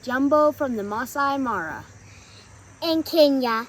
Jumbo from the Maasai Mara. In Kenya.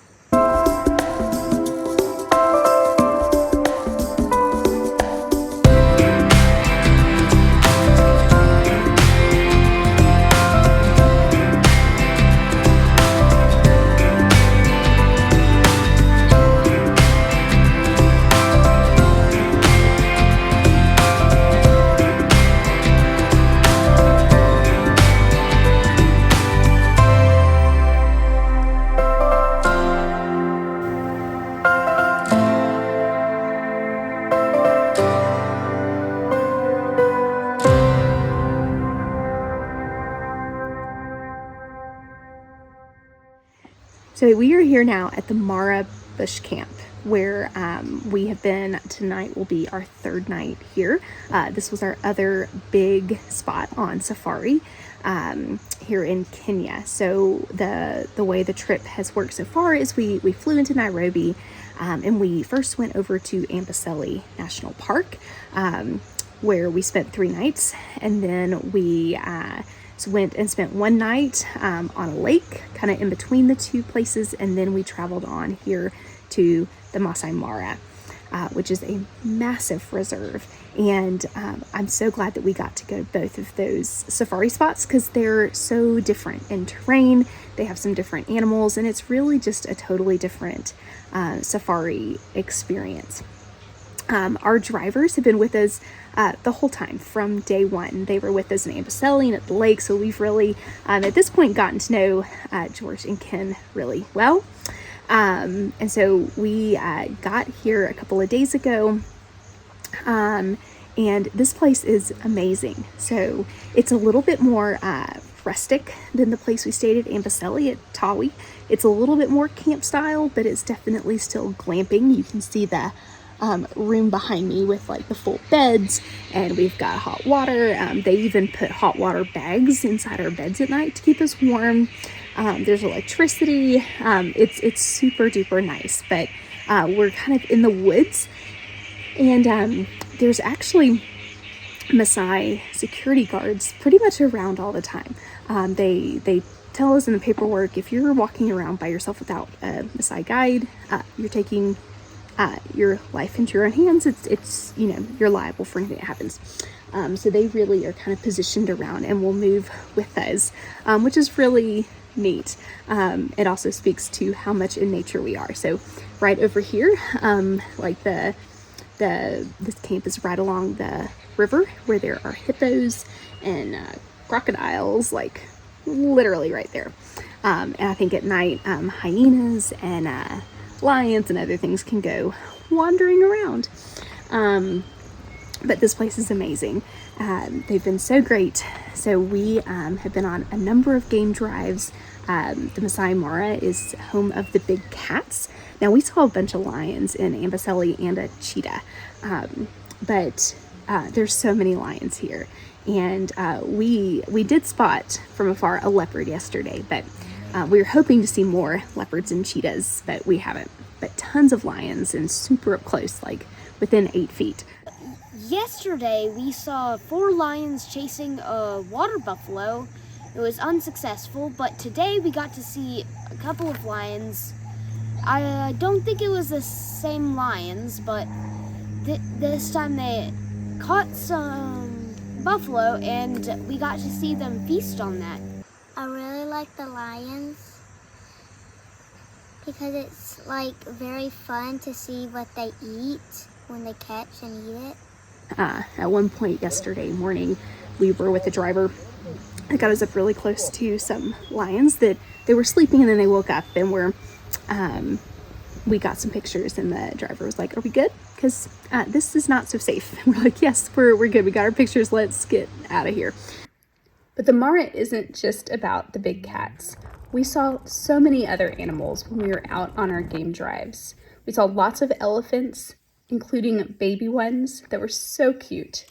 So we are here now at the Mara Bush Camp, where we have been. Tonight will be our third night here. This was our other big spot on safari here in Kenya. So the way the trip has worked so far is we flew into Nairobi, and we first went over to Amboseli National Park, where we spent 3 nights, and then we went and spent one night on a lake kind of in between the two places, and then we traveled on here to the Maasai Mara, which is a massive reserve. And I'm so glad that we got to go to both of those safari spots because they're so different in terrain. They have some different animals, and it's really just a totally different safari experience. Our drivers have been with us the whole time from day one. They were with us in Amboseli and at the lake, so we've really, at this point, gotten to know George and Ken really well. And so we got here a couple of days ago, and this place is amazing. So it's a little bit more rustic than the place we stayed at Amboseli at Tawi. It's a little bit more camp style, but it's definitely still glamping. You can see the room behind me with like the full beds, and we've got hot water. They even put hot water bags inside our beds at night to keep us warm. There's electricity. It's super duper nice, but we're kind of in the woods, and there's actually Masai security guards pretty much around all the time. They tell us in the paperwork, if you're walking around by yourself without a Masai guide, you're taking your life into your own hands. It's you're liable for anything that happens. So they really are kind of positioned around and will move with us, which is really neat. It also speaks to how much in nature we are. So right over here, like this camp is right along the river where there are hippos and crocodiles, like literally right there. And I think at night, hyenas and lions and other things can go wandering around. But this place is amazing. They've been so great. So we have been on a number of game drives. The Masai Mara is home of the big cats. Now we saw a bunch of lions in Amboseli and a cheetah, but there's so many lions here. And we did spot from afar a leopard yesterday, but we were hoping to see more leopards and cheetahs, but we haven't. But tons of lions and super up close, like within 8 feet. Yesterday, we saw 4 lions chasing a water buffalo. It was unsuccessful, but today we got to see a couple of lions. I don't think it was the same lions, but this time they caught some buffalo, and we got to see them feast on that. I really like the lions because it's like very fun to see what they eat when they catch and eat it. At one point yesterday morning, we were with a driver that got us up really close to some lions that they were sleeping, and then they woke up and we got some pictures, and the driver was like, "Are we good? Because this is not so safe." And we're like, "Yes, we're good. We got our pictures. Let's get out of here." But the Mara isn't just about the big cats. We saw so many other animals when we were out on our game drives. We saw lots of elephants, including baby ones that were so cute.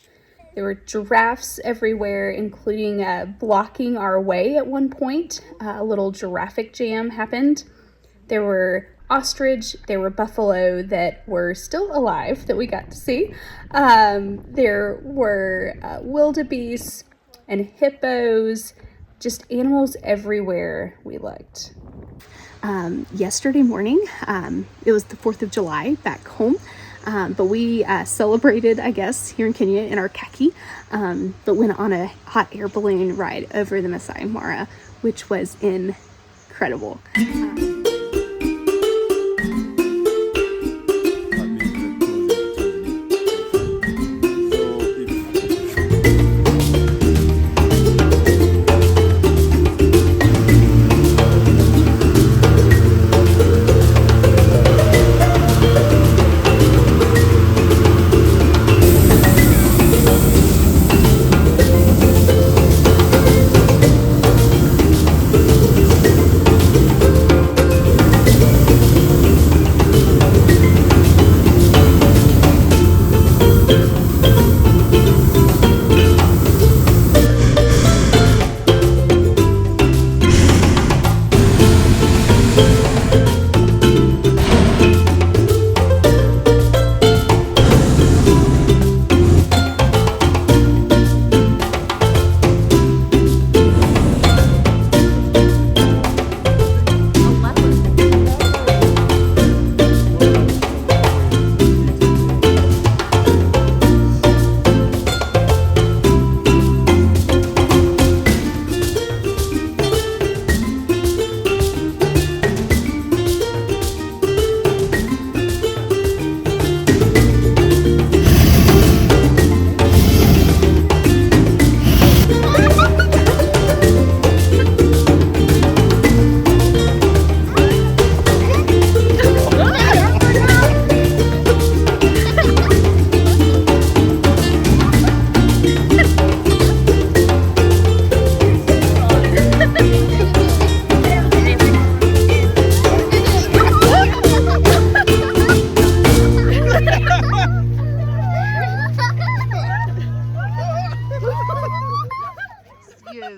There were giraffes everywhere, including blocking our way at one point. A little giraffic jam happened. There were ostrich, there were buffalo that were still alive that we got to see. There were wildebeest and hippos, just animals everywhere we looked. Yesterday morning, it was the 4th of July back home, but we celebrated, I guess, here in Kenya in our khaki, but went on a hot air balloon ride over the Maasai Mara, which was incredible.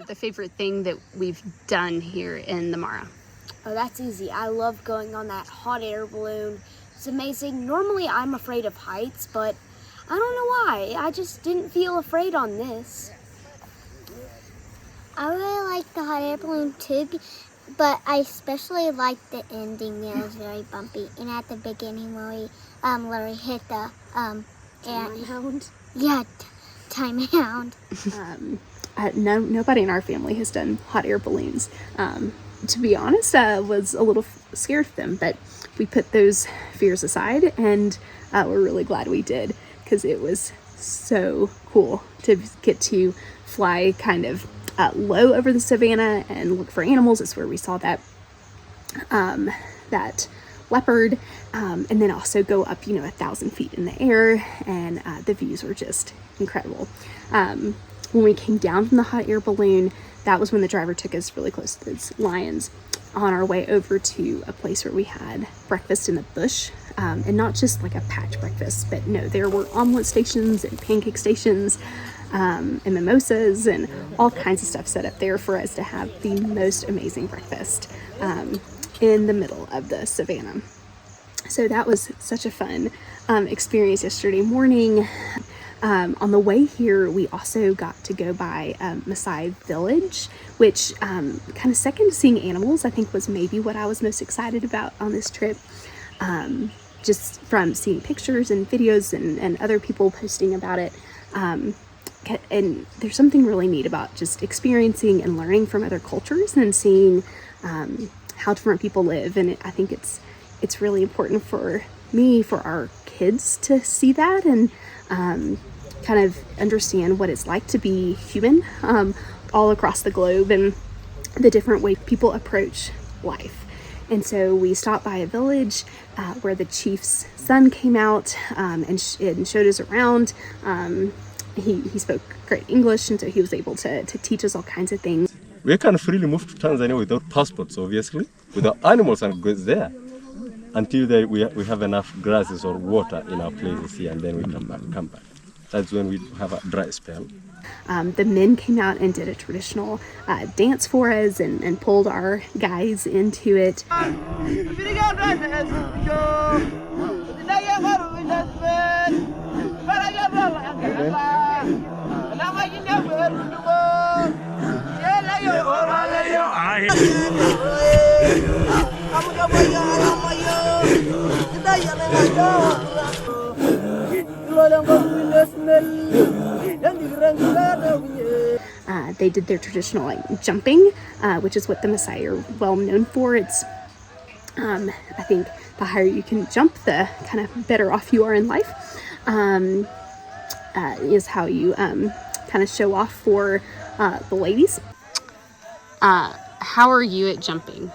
The favorite thing that we've done here in the Mara? Oh, that's easy. I love going on that hot air balloon. It's amazing. Normally I'm afraid of heights, but I don't know why. I just didn't feel afraid on this. I really like the hot air balloon too, but I especially liked the ending. It was very bumpy, and at the beginning when we literally hit the Time hound. Yeah, time hound. Nobody in our family has done hot air balloons. To be honest, I was a little scared of them, but we put those fears aside, and we're really glad we did, because it was so cool to get to fly kind of low over the savannah and look for animals. It's where we saw that leopard, and then also go up 1,000 feet in the air, and the views were just incredible. When we came down from the hot air balloon, that was when the driver took us really close to those lions on our way over to a place where we had breakfast in the bush, and not just like a patch breakfast, but no, there were omelet stations and pancake stations, and mimosas and all kinds of stuff set up there for us to have the most amazing breakfast in the middle of the savannah. So that was such a fun experience yesterday morning. On the way here, we also got to go by Masai village, which kind of second to seeing animals, I think was maybe what I was most excited about on this trip. Just from seeing pictures and videos and other people posting about it. And there's something really neat about just experiencing and learning from other cultures and seeing how different people live. And I think it's really important for our kids to see that and kind of understand what it's like to be human all across the globe and the different way people approach life. And so we stopped by a village where the chief's son came out and showed us around. He spoke great English, and so he was able to teach us all kinds of things. We can freely move to Tanzania without passports, obviously, without animals and goods there, until we have enough grasses or water in our places here, and then we come back. That's when we have a dry spell. The men came out and did a traditional dance for us and pulled our guys into it. They did their traditional like jumping, which is what the Maasai are well known for. It's I think the higher you can jump, the kind of better off you are in life. Is how you kind of show off for the ladies. How are you at jumping?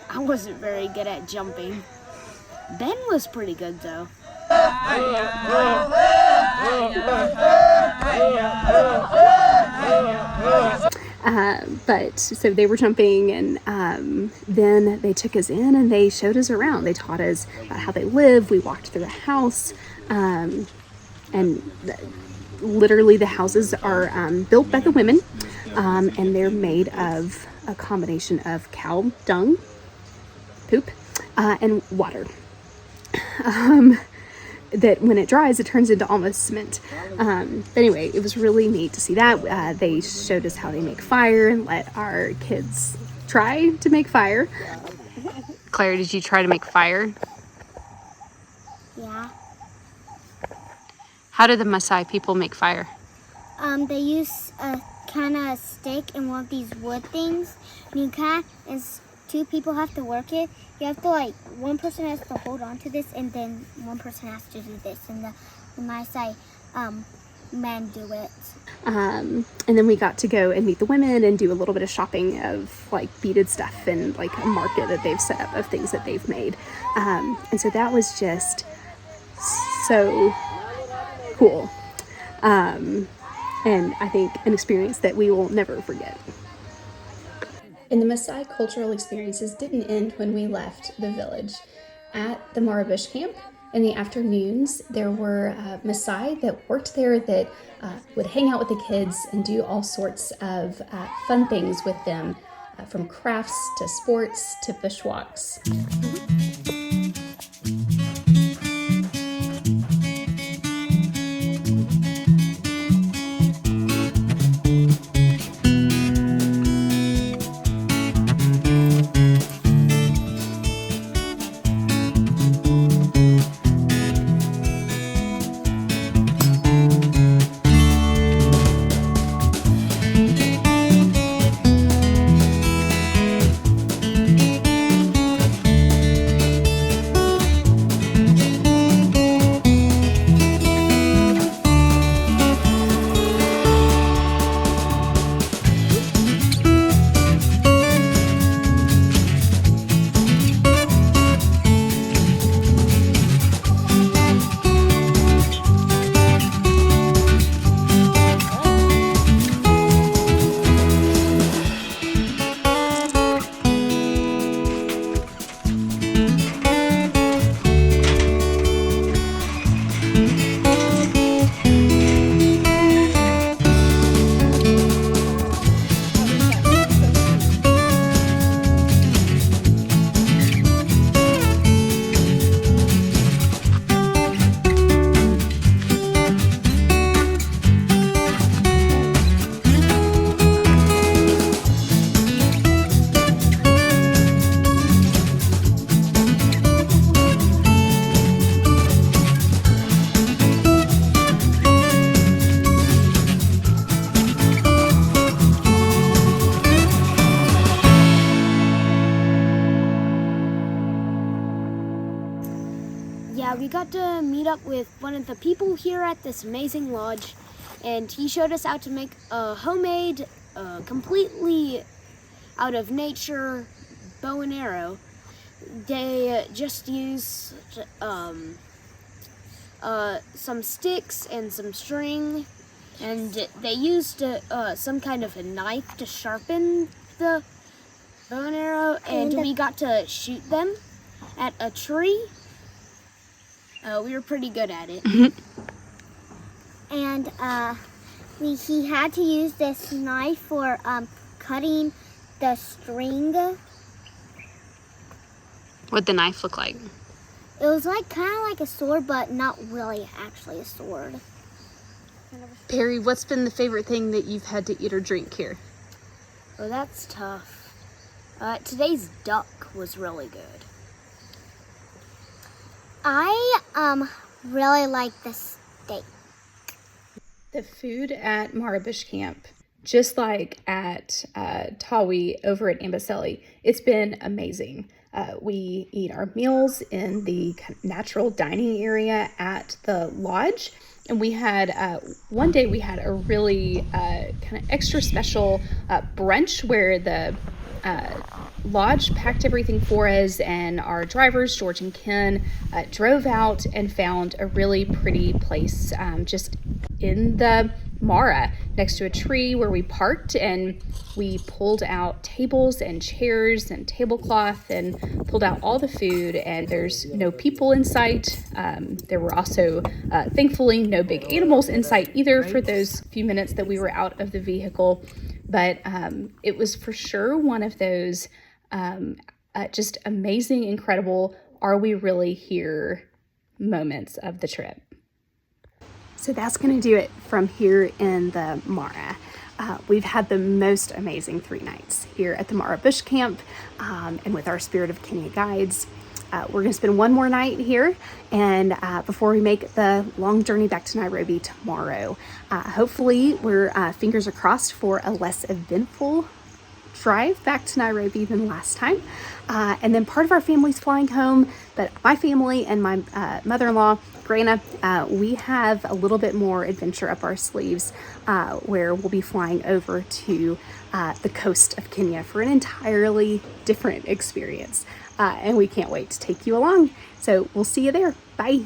I wasn't very good at jumping. Ben was pretty good though. But so they were jumping, and then they took us in and they showed us around. They taught us about how they live. We walked through a house, and literally the houses are built by the women, and they're made of a combination of cow dung, poop, and water. That when it dries, it turns into almost cement. But anyway, it was really neat to see that. They showed us how they make fire and let our kids try to make fire. Claire, did you try to make fire? Yeah. How do the Maasai people make fire? They use a kind of stick and one of these wood things. And you can't, and two people have to work it. You have to one person has to hold on to this, and then one person has to do this. And the Maasai men do it. And then we got to go and meet the women and do a little bit of shopping of like beaded stuff and like a market that they've set up of things that they've made. And so that was just so cool. And I think an experience that we will never forget. And the Maasai cultural experiences didn't end when we left the village. At the Mara Bush Camp, in the afternoons, there were Maasai that worked there that would hang out with the kids and do all sorts of fun things with them, from crafts to sports to bushwalks. Yeah, we got to meet up with one of the people here at this amazing lodge, and he showed us how to make a homemade, completely out of nature bow and arrow. They just used some sticks and some string, and they used some kind of a knife to sharpen the bow and arrow, and we got to shoot them at a tree. We were pretty good at it. And he had to use this knife for cutting the string. What'd the knife look like? It was kind of like a sword, but not really actually a sword. Perry, what's been the favorite thing that you've had to eat or drink here? Oh, that's tough. Today's duck was really good. I really like the steak. The food at Mara Bush Camp, just like at Tawi over at Amboseli, it's been amazing. We eat our meals in the kind of natural dining area at the lodge. And we had, one day we had a really kind of extra special brunch where the lodge packed everything for us, and our drivers, George and Ken, drove out and found a really pretty place just in the Mara next to a tree where we parked, and we pulled out tables and chairs and tablecloth and pulled out all the food, and there's no people in sight. There were also thankfully no big animals in sight either for those few minutes that we were out of the vehicle, but it was for sure one of those just amazing, incredible, are we really here moments of the trip. So that's going to do it from here in the Mara. We've had the most amazing 3 nights here at the Mara Bush Camp, and with our Spirit of Kenya guides. We're going to spend one more night here, and before we make the long journey back to Nairobi tomorrow. Hopefully, we're fingers are crossed for a less eventful drive back to Nairobi than last time. And then part of our family's flying home, but my family and my mother-in-law, Grana, we have a little bit more adventure up our sleeves where we'll be flying over to the coast of Kenya for an entirely different experience. And we can't wait to take you along. So we'll see you there. Bye.